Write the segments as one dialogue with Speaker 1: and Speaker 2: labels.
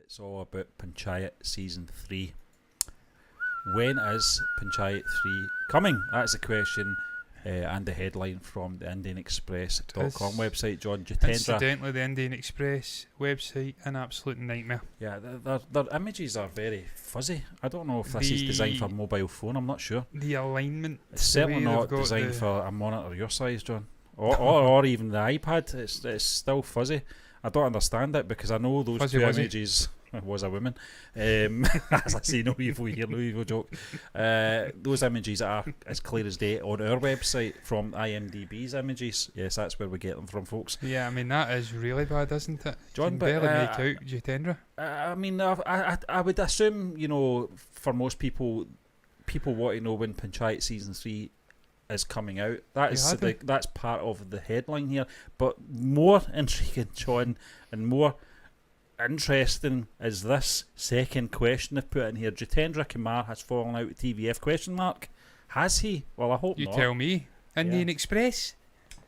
Speaker 1: It's all about Panchayat Season 3. When is Panchayat 3 coming? That's the question, and the headline from the IndianExpress.com website. John, Jitendra.
Speaker 2: Incidentally, the Indian Express website, an absolute nightmare.
Speaker 1: Yeah, their images are very fuzzy. I don't know if this is designed for a mobile phone, I'm not sure.
Speaker 2: The alignment.
Speaker 1: It's certainly not designed for a monitor your size, John. Or even the iPad. It's still fuzzy. I don't understand it because I know those
Speaker 2: Fuzzy
Speaker 1: two
Speaker 2: wuzzy.
Speaker 1: images was a woman. As I say, no evil here, no evil joke. Those images are as clear as day on our website from IMDb's images. Yes, that's where we get them from, folks.
Speaker 2: Yeah, I mean, that is really bad, isn't it?
Speaker 1: John,
Speaker 2: you can
Speaker 1: but,
Speaker 2: barely make out Jitendra.
Speaker 1: I mean, I would assume, you know, for most people want to know when Panchayat Season 3 is coming out. That's part of the headline here. But more intriguing, John, and more interesting is this second question they've put in here. Jitendra Kumar has fallen out with TVF, question mark. Has he? Well, I hope
Speaker 2: You
Speaker 1: not.
Speaker 2: tell me. Indian Express.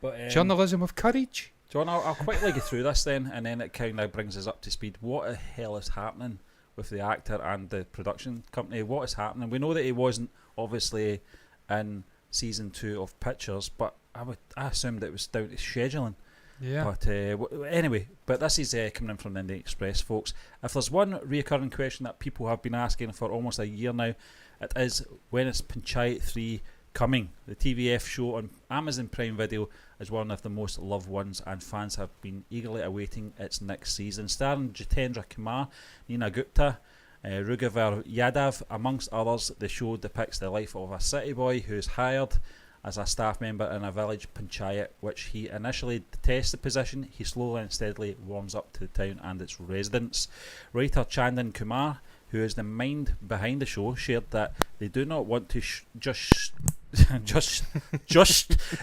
Speaker 1: But,
Speaker 2: Journalism of courage.
Speaker 1: John, I'll quickly go through this then, and then it kind of brings us up to speed. What the hell is happening with the actor and the production company? What is happening? We know that he wasn't obviously in Season 2 of Pictures, but I assumed it was down to scheduling.
Speaker 2: Yeah.
Speaker 1: But anyway, this is coming in from the Indian Express, folks. If there's one recurring question that people have been asking for almost a year now, it is, when is Panchayat 3 coming? The TVF show on Amazon Prime Video is one of the most loved ones, and fans have been eagerly awaiting its next season. Starring Jitendra Kumar, Neena Gupta, Rughavar Yadav, amongst others, the show depicts the life of a city boy who is hired as a staff member in a village panchayat, which he initially detests the position. He slowly and steadily warms up to the town and its residents. Writer Chandan Kumar, who is the mind behind the show, shared that they do not want to just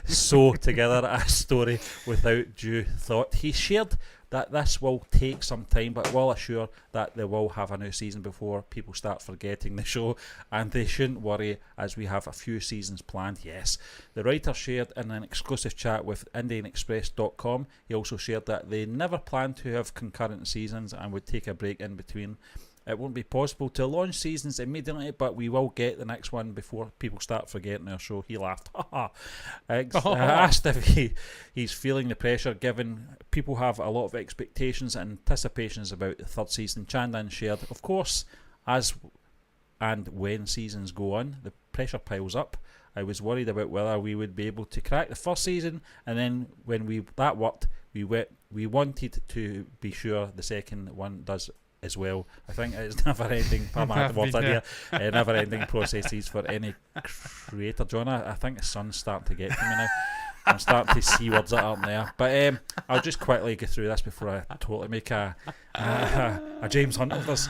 Speaker 1: sew together a story without due thought. He shared that this will take some time, but will assure that they will have a new season before people start forgetting the show, and they shouldn't worry as we have a few seasons planned. Yes, the writer shared in an exclusive chat with IndianExpress.com. He also shared that they never plan to have concurrent seasons and would take a break in between. It won't be possible to launch seasons immediately, but we will get the next one before people start forgetting our show. He laughed. Asked if he's feeling the pressure, given people have a lot of expectations and anticipations about the third season. Chandan shared, of course, as and when seasons go on, the pressure piles up. I was worried about whether we would be able to crack the first season, and then when that worked, we wanted to be sure the second one does as well. I think it's never-ending never-ending processes for any creator. John, I think the sun's starting to get to me now. I'm starting to see words that aren't there. But I'll just quickly go through this before I totally make a James Hunt of this.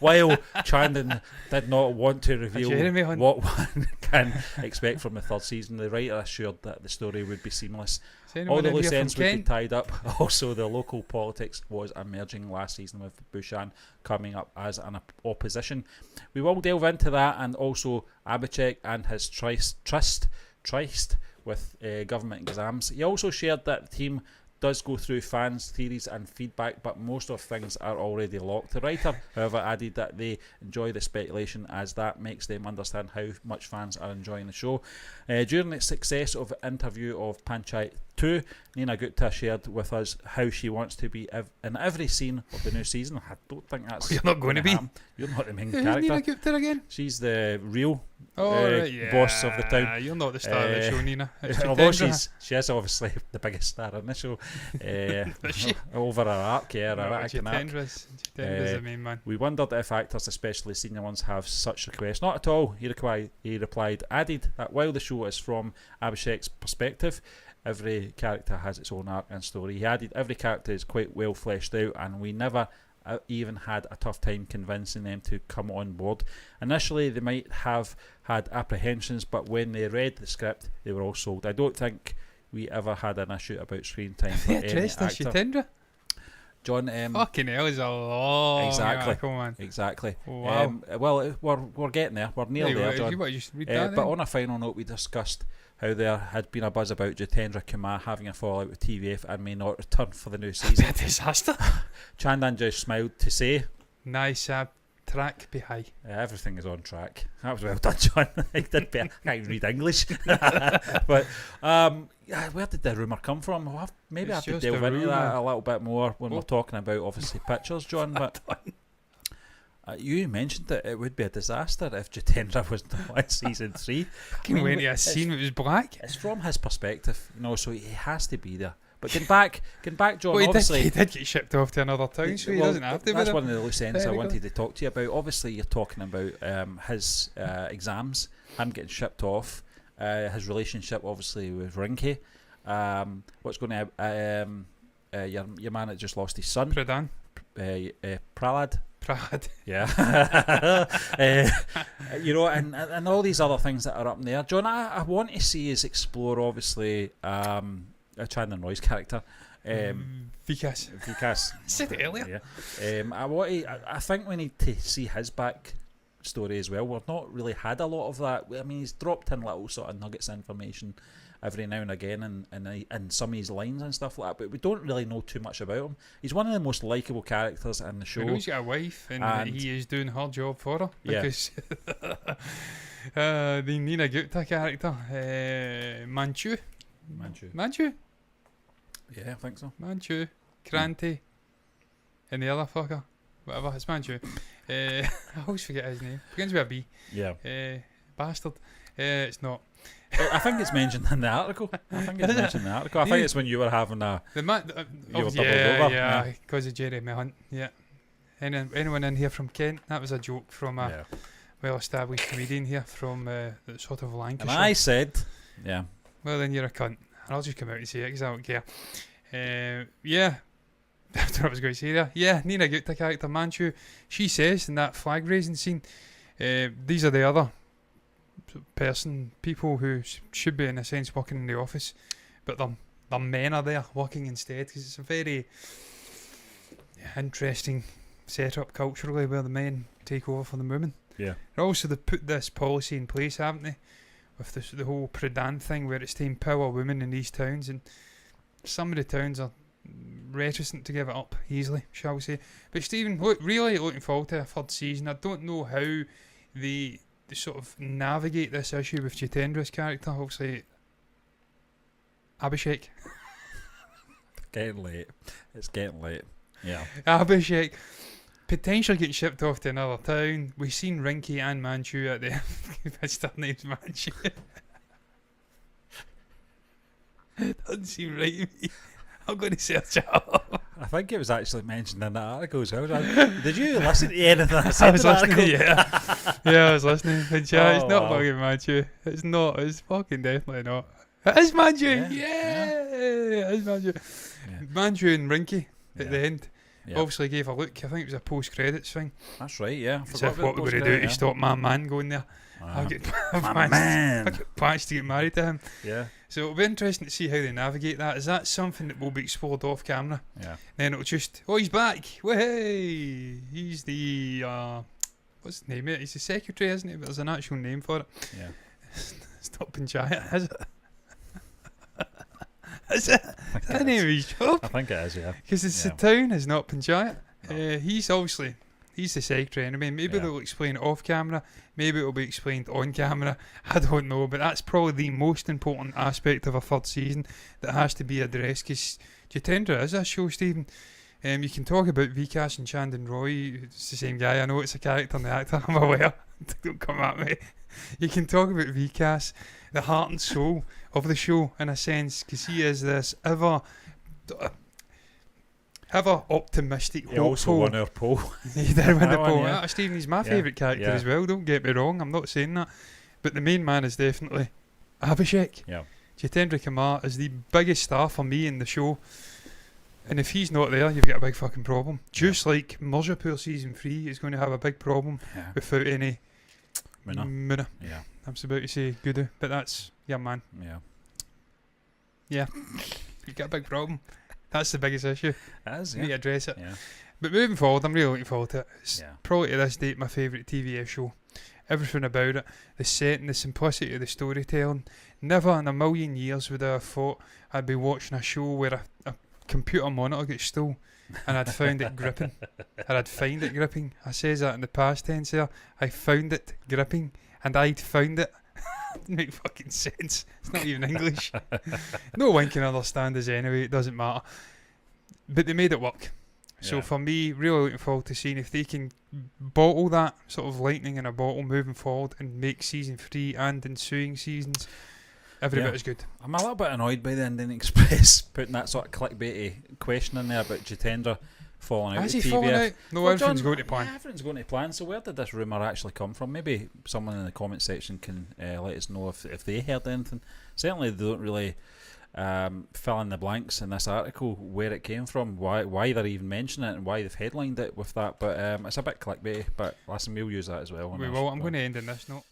Speaker 1: While Chandan did not want to reveal what one can expect from the third season, the writer assured that the story would be seamless. All the loose ends would be tied up. Also, the local politics was emerging last season, with Bhushan coming up as an opposition. We will delve into that, and also Abhishek and his tryst with government exams. He also shared that the team does go through fans' theories and feedback, but most of things are already locked. The writer, however, added that they enjoy the speculation, as that makes them understand how much fans are enjoying the show. During the success of the interview of Panchayat 2, Neena Gupta shared with us how she wants to be in every scene of the new season. I don't think that's...
Speaker 2: You're not going to be?
Speaker 1: You're not the main
Speaker 2: Who's
Speaker 1: character.
Speaker 2: Neena Gupta again?
Speaker 1: She's the real
Speaker 2: right,
Speaker 1: boss of the town.
Speaker 2: You're not the star of the show, Neena.
Speaker 1: Although she is obviously the biggest star in the show. Over her arc,
Speaker 2: Jitendra's the main man.
Speaker 1: We wondered if actors, especially senior ones, have such requests. Not at all, he replied, added that while the show is from Abhishek's perspective, every character has its own arc and story. He added, every character is quite well fleshed out, and we never even had a tough time convincing them to come on board. Initially, they might have had apprehensions, but when they read the script, they were all sold. I don't think we ever had an issue about screen time for any actor.
Speaker 2: Jitendra?
Speaker 1: John.
Speaker 2: Fucking hell, is a long
Speaker 1: Exactly.
Speaker 2: article, man.
Speaker 1: Exactly.
Speaker 2: Wow.
Speaker 1: Well, we're getting there. We're near there, John.
Speaker 2: You want to just read that
Speaker 1: But
Speaker 2: then?
Speaker 1: on a final note, we discussed how there had been a buzz about Jitendra Kumar having a fallout with TVF and may not return for the new season.
Speaker 2: A disaster.
Speaker 1: Chandan just smiled to say,
Speaker 2: Nice, track be high.
Speaker 1: everything is on track. That was well done, John. I can't even read English. But where did the rumour come from? Maybe I have to
Speaker 2: just
Speaker 1: delve
Speaker 2: a
Speaker 1: into that
Speaker 2: rumour.
Speaker 1: a little bit more when
Speaker 2: Oh.
Speaker 1: we're talking about, obviously, pictures, John. But you mentioned that it would be a disaster if Jitendra was not in season 3.
Speaker 2: Fucking went to a scene that was black.
Speaker 1: It's from his perspective, so he has to be there. But getting back, John,
Speaker 2: Well,
Speaker 1: obviously...
Speaker 2: he did get shipped off to another town, so he doesn't have to be
Speaker 1: That's
Speaker 2: there.
Speaker 1: one of the loose ends I
Speaker 2: Technically.
Speaker 1: wanted to talk to you about. Obviously, you're talking about his exams, him getting shipped off, his relationship, obviously, with Rinky. What's going to... your man that just lost his son,
Speaker 2: Pradan.
Speaker 1: Pralad.
Speaker 2: Prad.
Speaker 1: Yeah. And all these other things that are up in there. John, I want to see us explore, obviously, Chandan Roy's character.
Speaker 2: Vikas.
Speaker 1: Vikas.
Speaker 2: I said it earlier.
Speaker 1: Yeah. I think we need to see his back story as well. We've not really had a lot of that. I mean, he's dropped in little sort of nuggets of information every now and again and some of his lines and stuff like that, but we don't really know too much about him. He's one of the most likeable characters in the show.
Speaker 2: We know he's got a wife and he is doing her job for her because the Nina Gupta character, Manchu.
Speaker 1: Yeah, I think so.
Speaker 2: Manchu, Kranti, and the other fucker, whatever, it's Manchu. I always forget his name. Begins with a B.
Speaker 1: Yeah.
Speaker 2: Bastard. It's not.
Speaker 1: I think it's mentioned in the article. I think it's when you were having a...
Speaker 2: The man.
Speaker 1: You were doubled over.
Speaker 2: Yeah, because of Jeremy Hunt. Yeah. Anyone in here from Kent? That was a joke from a well-established comedian here from the sort of Lancashire.
Speaker 1: And I said, yeah.
Speaker 2: Well, then you're a cunt. I'll just come out and say it because I don't care. Yeah. That's what I was going to say there. Yeah, Nina Gupta character, Manchu. She says in that flag raising scene, these are the other people who should be, in a sense, working in the office, but their men are there working instead, because it's a very interesting setup culturally where the men take over for the women.
Speaker 1: Yeah.
Speaker 2: And also they put this policy in place, haven't they, with the whole Pradan thing where it's to empower women in these towns, and some of the towns are reticent to give it up easily, shall we say. But Stephen, really looking forward to a third season. I don't know how they sort of navigate this issue with Jitendra's character. Obviously, Abhishek.
Speaker 1: It's getting late. Yeah.
Speaker 2: Abhishek potentially getting shipped off to another town. We've seen Rinky and Manchu at the his name's Manchu. Doesn't seem right to me. I'm going to search it up.
Speaker 1: I think it was actually mentioned in that article as well. Did you listen to anything I said
Speaker 2: I
Speaker 1: in
Speaker 2: was
Speaker 1: the article?
Speaker 2: listening, yeah, I was listening. And yeah, it's
Speaker 1: Oh,
Speaker 2: not
Speaker 1: wow.
Speaker 2: fucking Manchu. It's not. It's fucking definitely not. It is Manchu.
Speaker 1: Yeah,
Speaker 2: It is Manchu.
Speaker 1: Yeah.
Speaker 2: Manchu and Rinky at the end
Speaker 1: Yeah.
Speaker 2: obviously gave a look. I think it was a post-credits thing.
Speaker 1: That's right, yeah. I
Speaker 2: As
Speaker 1: forgot
Speaker 2: if
Speaker 1: about
Speaker 2: what we're going to do
Speaker 1: post-credit,
Speaker 2: to stop my man going there. I'll get
Speaker 1: My
Speaker 2: plans,
Speaker 1: man.
Speaker 2: I'll get plans to get married to him.
Speaker 1: Yeah,
Speaker 2: So it'll be interesting to see how they navigate that. Is that something that will be explored off camera?
Speaker 1: yeah.
Speaker 2: Then it'll just, oh, he's back. Way, he's the what's his name? He's the secretary, isn't he? But there's an actual name for it.
Speaker 1: Yeah.
Speaker 2: It's not Panchayat, is it? Is it? Is that the name of his job?
Speaker 1: I think it is, yeah.
Speaker 2: Because it's
Speaker 1: Yeah.
Speaker 2: the town, is not Panchayat.
Speaker 1: No.
Speaker 2: He's the secretary anyway. Maybe
Speaker 1: Yeah.
Speaker 2: they'll explain it off camera. Maybe it'll be explained on camera. I don't know, but that's probably the most important aspect of a third season that has to be addressed. Because Jitendra is a show, Stephen. You can talk about Vikas and Chandan Roy. It's the same guy. I know it's a character and the actor. I'm aware. Don't come at me. You can talk about Vikas, the heart and soul of the show, in a sense, because he is this ever optimistic,
Speaker 1: He also
Speaker 2: hopeful.
Speaker 1: won our poll.
Speaker 2: He did win the
Speaker 1: That one,
Speaker 2: poll.
Speaker 1: yeah.
Speaker 2: Stephen, he's my
Speaker 1: Yeah,
Speaker 2: favourite character
Speaker 1: yeah.
Speaker 2: as well. Don't get me wrong. I'm not saying that, but the main man is definitely Abhishek.
Speaker 1: Yeah.
Speaker 2: Jitendra Kumar is the biggest star for me in the show, and if he's not there, you've got a big fucking problem. Just like Mirzapur season 3 is going to have a big problem
Speaker 1: Yeah.
Speaker 2: without any
Speaker 1: Munna.
Speaker 2: Munna.
Speaker 1: Yeah.
Speaker 2: I was about to say Gudu, but that's your man.
Speaker 1: Yeah.
Speaker 2: You've got a big problem. That's the biggest issue.
Speaker 1: It is,
Speaker 2: We need to address it.
Speaker 1: yeah.
Speaker 2: But moving forward, I'm really looking forward to it. It's
Speaker 1: Yeah.
Speaker 2: probably to this date my favourite TVF show. Everything about it, the setting, the simplicity of the storytelling. Never in a million years would I have thought I'd be watching a show where a computer monitor gets stole and I'd found it gripping. Or I'd find it gripping. I says that in the past tense there. I found it gripping and I'd found it. Doesn't make fucking sense. It's not even English. No one can understand us anyway, it doesn't matter. But they made it work. So
Speaker 1: Yeah.
Speaker 2: for me, really looking forward to seeing if they can bottle that sort of lightning in a bottle moving forward and make season 3 and ensuing seasons every
Speaker 1: Yeah.
Speaker 2: bit as good.
Speaker 1: I'm a little bit annoyed by the Indian Express putting that sort of clickbaity question in there about Jitendra falling out
Speaker 2: Has
Speaker 1: of
Speaker 2: he
Speaker 1: TVF.
Speaker 2: fallen out? No,
Speaker 1: Well,
Speaker 2: everything's
Speaker 1: John,
Speaker 2: going to plan.
Speaker 1: Yeah, everything's going to plan. So where did this rumour actually come from? Maybe someone in the comment section can let us know if they heard anything. Certainly they don't really fill in the blanks in this article where it came from, why they're even mentioning it and why they've headlined it with that. But it's a bit clickbaity, but listen, we'll use that as well.
Speaker 2: We will. I'm going to end on this note.